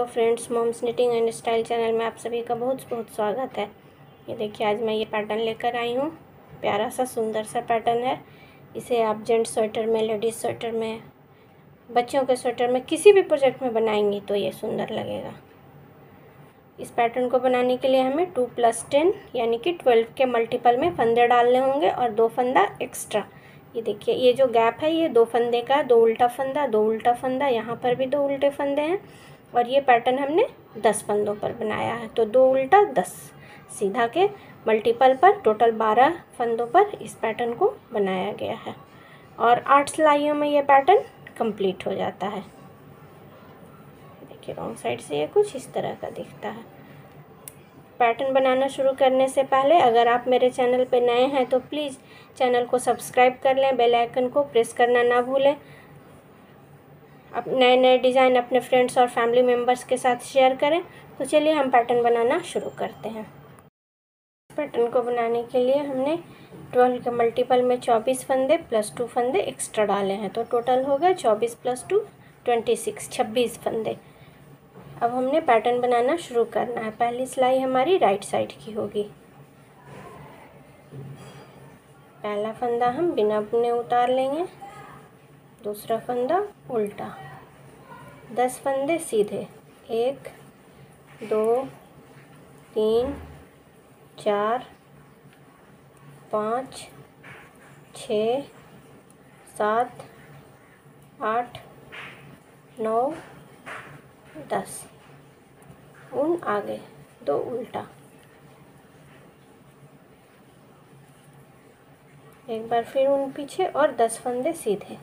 Hello friends, moms knitting and style channel में आप सभी का बहुत बहुत स्वागत है। ये देखिए, आज मैं ये पैटर्न लेकर आई हूँ। प्यारा सा सुंदर सा पैटर्न है। इसे आप जेंट्स स्वेटर में, लेडीज़ स्वेटर में, बच्चों के स्वेटर में, किसी भी प्रोजेक्ट में बनाएंगी तो ये सुंदर लगेगा। इस पैटर्न को बनाने के लिए हमें 2+10 यानी कि 12 के मल्टीपल में फंदे डालने होंगे और 2 फंदा एक्स्ट्रा। ये देखिए, ये जो गैप है ये 2 फंदे का, 2 उल्टा फंदा, 2 उल्टा फंदा, यहाँ पर भी 2 उल्टे फंदे हैं। और ये पैटर्न हमने 10 फंदों पर बनाया है, तो 2 उल्टा 10 सीधा के मल्टीपल पर टोटल 12 फंदों पर इस पैटर्न को बनाया गया है। और 8 सिलाइयों में ये पैटर्न कंप्लीट हो जाता है। देखिए, रॉन्ग साइड से ये कुछ इस तरह का दिखता है। पैटर्न बनाना शुरू करने से पहले अगर आप मेरे चैनल पर नए हैं तो प्लीज़ चैनल को सब्सक्राइब कर लें, बेल आइकन को प्रेस करना ना भूलें। अब नए नए डिज़ाइन अपने फ्रेंड्स और फैमिली मेम्बर्स के साथ शेयर करें। तो चलिए हम पैटर्न बनाना शुरू करते हैं। पैटर्न को बनाने के लिए हमने 12 के मल्टीपल में 24 फंदे प्लस 2 फंदे एक्स्ट्रा डाले हैं, तो टोटल हो गए 24 + 2 26 26 फंदे। अब हमने पैटर्न बनाना शुरू करना है। पहली सिलाई हमारी राइट साइड की होगी। पहला फंदा हम बिना बुने उतार लेंगे, दूसरा फंदा उल्टा, 10 फंदे सीधे, 1 2 3 4 5 6 7 8 9 10 ऊन आगे, 2 उल्टा, एक बार फिर ऊन पीछे और 10 फंदे सीधे,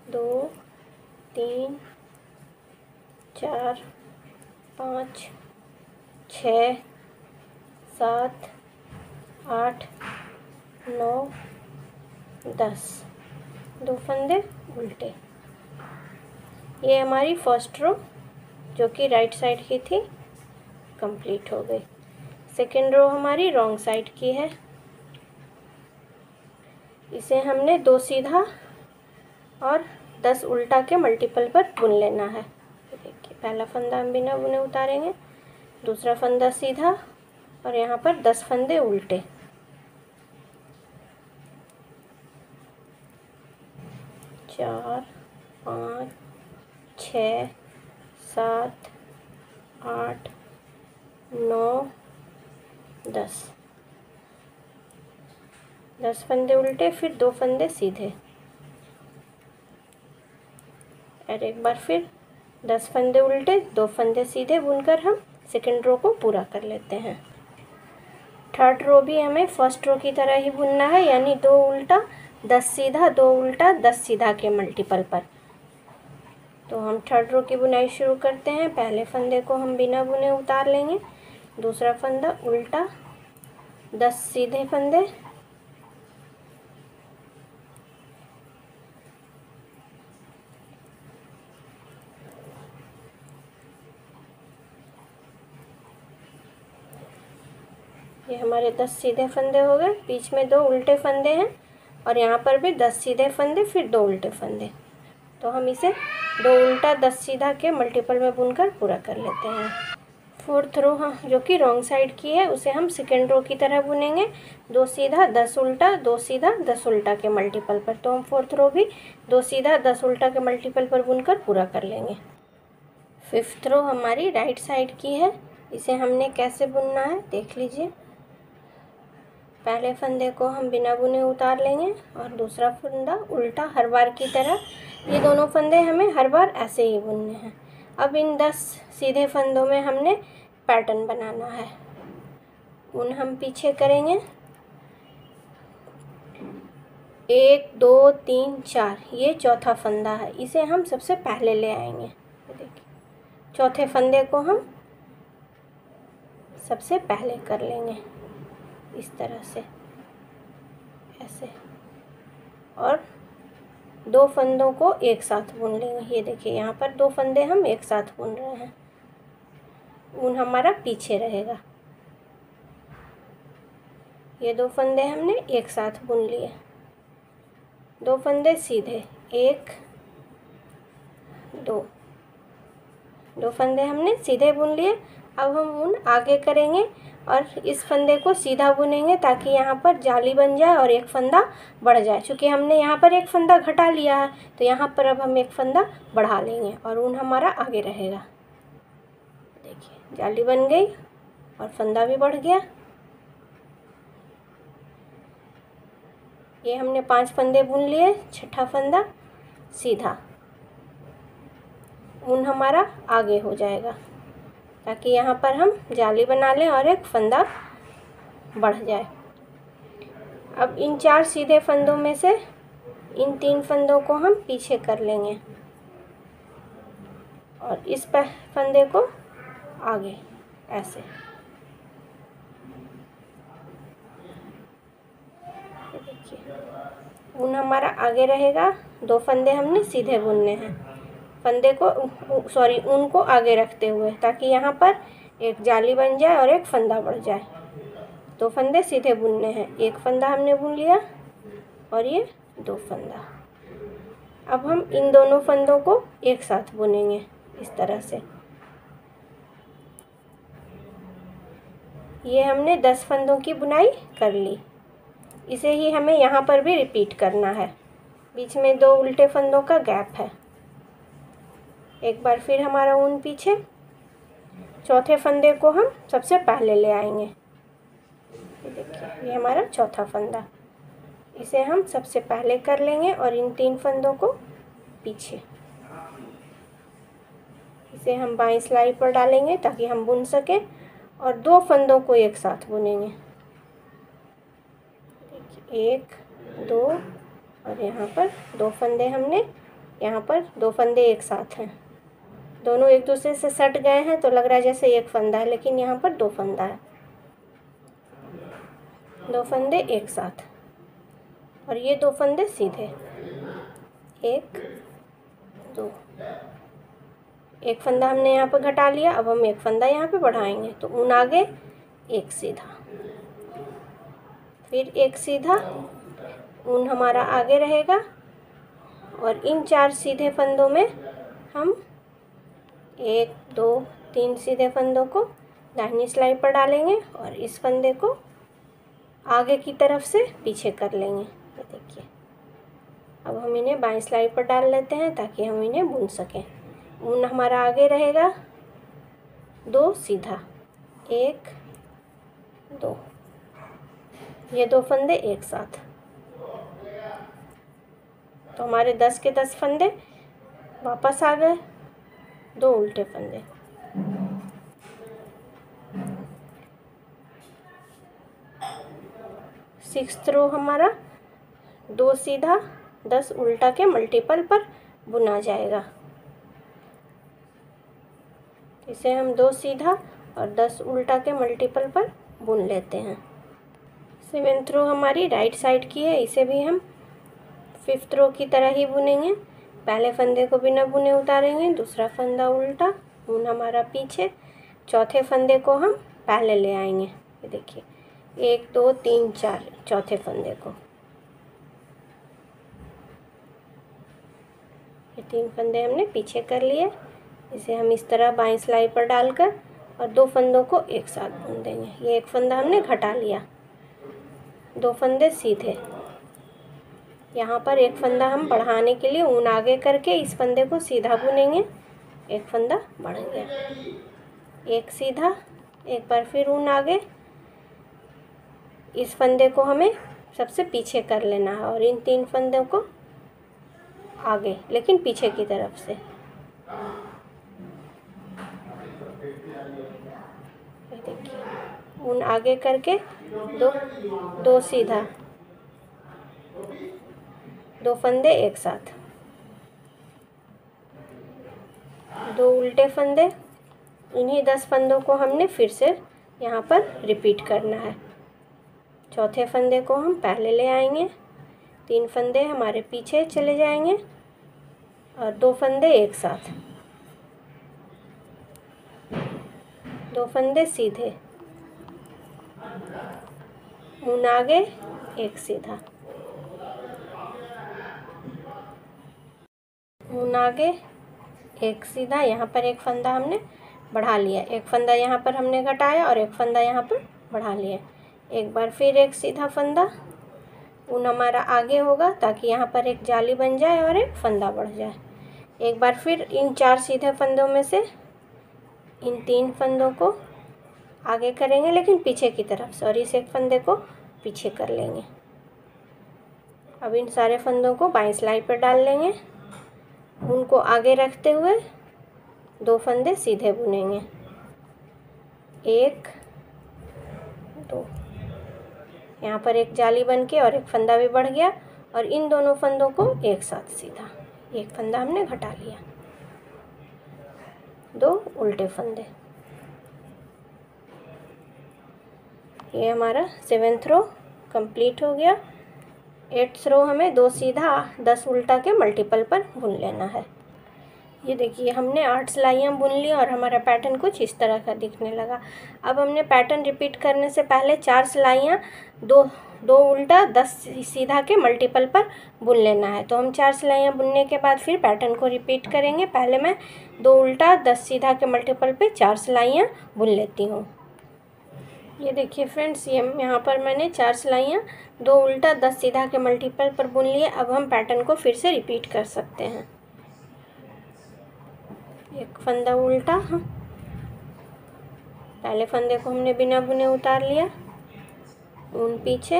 2 3 4 5 6 7 8 9 10 2 फंदे उल्टे। ये हमारी फर्स्ट रो जो कि राइट साइड की थी कंप्लीट हो गई। सेकेंड रो हमारी रॉन्ग साइड की है। इसे हमने 2 सीधा और 10 उल्टा के मल्टीपल पर बुन लेना है। देखिए, पहला फंदा हम बिना बुने उतारेंगे, दूसरा फंदा सीधा और यहाँ पर 10 फंदे उल्टे। चार 5 6 7 8 9 10 10 फंदे उल्टे, फिर 2 फंदे सीधे और एक बार फिर 10 फंदे उल्टे, 2 फंदे सीधे बुनकर हम सेकेंड रो को पूरा कर लेते हैं। थर्ड रो भी हमें फर्स्ट रो की तरह ही बुनना है, यानी 2 उल्टा 10 सीधा, 2 उल्टा 10 सीधा के मल्टीपल पर। तो हम थर्ड रो की बुनाई शुरू करते हैं। पहले फंदे को हम बिना बुने उतार लेंगे, दूसरा फंदा उल्टा, 10 सीधे फंदे, ये हमारे 10 सीधे फंदे हो गए। बीच में 2 उल्टे फंदे हैं और यहाँ पर भी 10 सीधे फंदे, फिर 2 उल्टे फंदे। तो हम इसे 2 उल्टा 10 सीधा के मल्टीपल में बुनकर पूरा कर लेते हैं। फोर्थ रो जो कि रॉन्ग साइड की है, उसे हम सेकेंड रो की तरह बुनेंगे, 2 सीधा 10 उल्टा, 2 सीधा 10 उल्टा के मल्टीपल पर। तो हम फोर्थ रो भी 2 सीधा 10 उल्टा के मल्टीपल पर बुनकर पूरा कर लेंगे। फिफ्थ रो हमारी राइट साइड की है। इसे हमने कैसे बुनना है देख लीजिए। पहले फंदे को हम बिना बुने उतार लेंगे और दूसरा फंदा उल्टा, हर बार की तरह। ये दोनों फंदे हमें हर बार ऐसे ही बुनने हैं। अब इन 10 सीधे फंदों में हमने पैटर्न बनाना है। ऊन हम पीछे करेंगे, 1 2 3 4, ये चौथा फंदा है, इसे हम सबसे पहले ले आएंगे। देखिए, चौथे फंदे को हम सबसे पहले कर लेंगे इस तरह से, ऐसे, और 2 फंदों को एक साथ बुन लेंगे। ये देखिए, यहाँ पर 2 फंदे हम एक साथ बुन रहे हैं। ऊन हमारा पीछे रहेगा। ये 2 फंदे हमने एक साथ बुन लिए, 2 फंदे सीधे, 1 2, 2 फंदे हमने सीधे बुन लिए। अब हम ऊन आगे करेंगे और इस फंदे को सीधा बुनेंगे ताकि यहाँ पर जाली बन जाए और एक फंदा बढ़ जाए। क्योंकि हमने यहाँ पर एक फंदा घटा लिया है तो यहाँ पर अब हम एक फंदा बढ़ा लेंगे और ऊन हमारा आगे रहेगा। देखिए जाली बन गई और फंदा भी बढ़ गया। ये हमने 5 फंदे बुन लिए, छठा फंदा सीधा, ऊन हमारा आगे हो जाएगा ताकि यहाँ पर हम जाली बना लें और एक फंदा बढ़ जाए। अब इन 4 सीधे फंदों में से इन 3 फंदों को हम पीछे कर लेंगे और इस फंदे को आगे ऐसे। देखिए ऊन हमारा आगे रहेगा। 2 फंदे हमने सीधे बुनने हैं, फंदे को ऊन को आगे रखते हुए ताकि यहाँ पर एक जाली बन जाए और एक फंदा बढ़ जाए। 2 फंदे सीधे बुनने हैं, एक फंदा हमने बुन लिया और ये 2 फंदा। अब हम इन दोनों फंदों को एक साथ बुनेंगे इस तरह से। ये हमने 10 फंदों की बुनाई कर ली। इसे ही हमें यहाँ पर भी रिपीट करना है। बीच में 2 उल्टे फंदों का गैप है। एक बार फिर हमारा ऊन पीछे, चौथे फंदे को हम सबसे पहले ले आएंगे। देखिए ये हमारा चौथा फंदा, इसे हम सबसे पहले कर लेंगे और इन 3 फंदों को पीछे। इसे हम बाईं सिलाई पर डालेंगे ताकि हम बुन सकें और 2 फंदों को एक साथ बुनेंगे। देखिए 1 2 और यहाँ पर 2 फंदे हमने, यहाँ पर 2 फंदे एक साथ हैं। दोनों एक दूसरे से सट गए हैं तो लग रहा है जैसे एक फंदा है, लेकिन यहाँ पर 2 फंदा है। 2 फंदे एक साथ और ये 2 फंदे सीधे। 1 2, एक फंदा हमने यहाँ पर घटा लिया। अब हम एक फंदा यहाँ पे बढ़ाएंगे तो ऊन आगे, एक सीधा, फिर एक सीधा, ऊन हमारा आगे रहेगा और इन 4 सीधे फंदों में हम 1 2 3 सीधे फंदों को दाहिनी सिलाई पर डालेंगे और इस फंदे को आगे की तरफ से पीछे कर लेंगे। ये देखिए अब हम इन्हें बाईं सिलाई पर डाल लेते हैं ताकि हम इन्हें बुन सकें। ऊन हमारा आगे रहेगा, 2 सीधा, 1 2, ये 2 फंदे एक साथ। तो हमारे 10 के 10 फंदे वापस आ गए, 2 उल्टे फंदे। सिक्स्थ रो हमारा 2 सीधा 10 उल्टा के मल्टीपल पर बुना जाएगा। इसे हम 2 सीधा और 10 उल्टा के मल्टीपल पर बुन लेते हैं। 7th रो हमारी राइट साइड की है, इसे भी हम 5th रो की तरह ही बुनेंगे। पहले फंदे को बिना बुने उतारेंगे, दूसरा फंदा उल्टा, ऊन हमारा पीछे, चौथे फंदे को हम पहले ले आएंगे। ये देखिए 1 2 3 4, चौथे फंदे को। ये 3 फंदे हमने पीछे कर लिए। इसे हम इस तरह बाईं सिलाई पर डालकर और 2 फंदों को एक साथ बुन देंगे। ये एक फंदा हमने घटा लिया, 2 फंदे सीधे। यहाँ पर एक फंदा हम बढ़ाने के लिए ऊन आगे करके इस फंदे को सीधा बुनेंगे। एक फंदा बढ़ गया, एक सीधा, एक बार फिर ऊन आगे, इस फंदे को हमें सबसे पीछे कर लेना है और इन 3 फंदों को आगे, लेकिन पीछे की तरफ से। देखिए ऊन आगे करके 2 सीधा, 2 फंदे एक साथ, 2 उल्टे फंदे। इन्हीं 10 फंदों को हमने फिर से यहाँ पर रिपीट करना है। चौथे फंदे को हम पहले ले आएंगे, 3 फंदे हमारे पीछे चले जाएंगे और 2 फंदे एक साथ, 2 फंदे सीधे, ऊन आगे, एक सीधा, ऊन आगे, एक सीधा, यहाँ पर एक फंदा हमने बढ़ा लिया, एक फंदा यहाँ पर हमने घटाया और एक फंदा यहाँ पर बढ़ा लिया। एक बार फिर एक सीधा फंदा, ऊन हमारा आगे होगा ताकि यहाँ पर एक जाली बन जाए और एक फंदा बढ़ जाए। एक बार फिर इन 4 सीधे फंदों में से इन 3 फंदों को आगे करेंगे लेकिन पीछे की तरफ से, और इस एक फंदे को पीछे कर लेंगे। अब इन सारे फंदों को बाईं सिलाई पर डाल लेंगे, उनको आगे रखते हुए 2 फंदे सीधे बुनेंगे, 1 2। यहाँ पर एक जाली बन के और एक फंदा भी बढ़ गया, और इन दोनों फंदों को एक साथ सीधा, एक फंदा हमने घटा लिया, 2 उल्टे फंदे। ये हमारा 7th रो कंप्लीट हो गया। 8th रो हमें 2 सीधा 10 उल्टा के मल्टीपल पर बुन लेना है। ये देखिए हमने 8 सिलाइयाँ बुन ली और हमारा पैटर्न कुछ इस तरह का दिखने लगा। अब हमने पैटर्न रिपीट करने से पहले 4 सिलाइयाँ 2 उल्टा 10 सीधा के मल्टीपल पर बुन लेना है। तो हम 4 सिलाइयाँ बुनने के बाद फिर पैटर्न को रिपीट करेंगे। पहले मैं 2 उल्टा 10 सीधा के मल्टीपल पे 4 सिलाइयाँ बुन लेती हूँ। ये देखिए फ्रेंड्स, ये यहाँ पर मैंने 4 सिलाइयाँ 2 उल्टा 10 सीधा के मल्टीपल पर बुन लिए। अब हम पैटर्न को फिर से रिपीट कर सकते हैं। एक फंदा उल्टा, पहले फंदे को हमने बिना बुने उतार लिया, ऊन पीछे।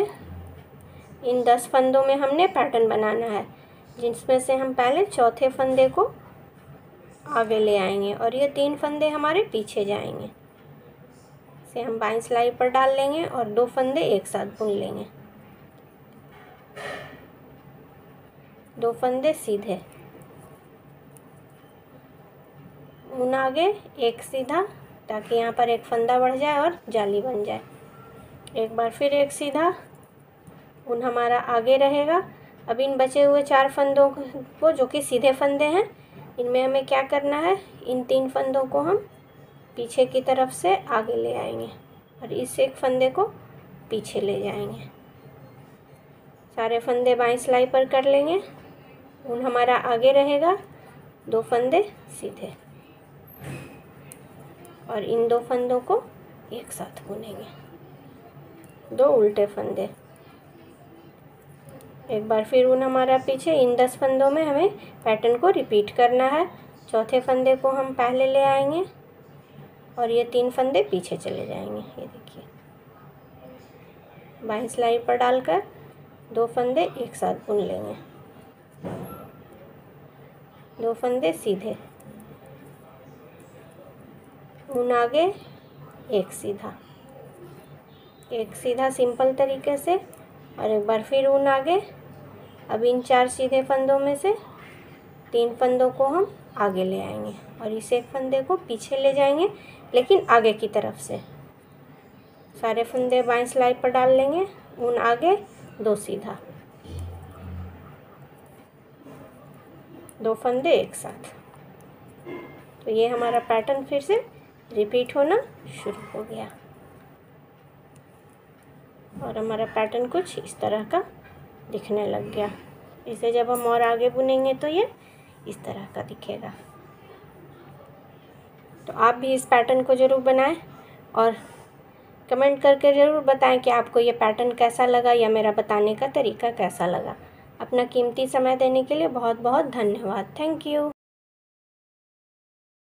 इन 10 फंदों में हमने पैटर्न बनाना है, जिसमें से हम पहले चौथे फंदे को आगे ले आएंगे और ये 3 फंदे हमारे पीछे जाएंगे। इसे हम बाईं सिलाई पर डाल लेंगे और 2 फंदे एक साथ बुन लेंगे, 2 फंदे सीधे, ऊन आगे, एक सीधा, ताकि यहाँ पर एक फंदा बढ़ जाए और जाली बन जाए। एक बार फिर एक सीधा, ऊन हमारा आगे रहेगा। अब इन बचे हुए 4 फंदों को, जो कि सीधे फंदे हैं, इनमें हमें क्या करना है, इन 3 फंदों को हम पीछे की तरफ से आगे ले आएंगे और इस एक फंदे को पीछे ले जाएंगे। सारे फंदे बाईं सिलाई पर कर लेंगे, ऊन हमारा आगे रहेगा, 2 फंदे सीधे, और इन 2 फंदों को एक साथ बुनेंगे, 2 उल्टे फंदे। एक बार फिर ऊन हमारा पीछे। इन 10 फंदों में हमें पैटर्न को रिपीट करना है। चौथे फंदे को हम पहले ले आएंगे और ये 3 फंदे पीछे चले जाएंगे। ये देखिए, बाईं सिलाई पर डालकर 2 फंदे एक साथ बुन लेंगे, 2 फंदे सीधे, ऊन आगे, एक सीधा, एक सीधा सिंपल तरीके से, और एक बार फिर ऊन आगे। अब इन 4 सीधे फंदों में से 3 फंदों को हम आगे ले आएंगे और इस एक फंदे को पीछे ले जाएंगे, लेकिन आगे की तरफ से। सारे फंदे बाईं सिलाई पर डाल लेंगे, ऊन आगे, 2 सीधा, 2 फंदे एक साथ। तो ये हमारा पैटर्न फिर से रिपीट होना शुरू हो गया और हमारा पैटर्न कुछ इस तरह का दिखने लग गया। इसे जब हम और आगे बुनेंगे तो ये इस तरह का दिखेगा। तो आप भी इस पैटर्न को ज़रूर बनाएं और कमेंट करके ज़रूर बताएं कि आपको ये पैटर्न कैसा लगा या मेरा बताने का तरीका कैसा लगा। अपना कीमती समय देने के लिए बहुत बहुत धन्यवाद। Thank you.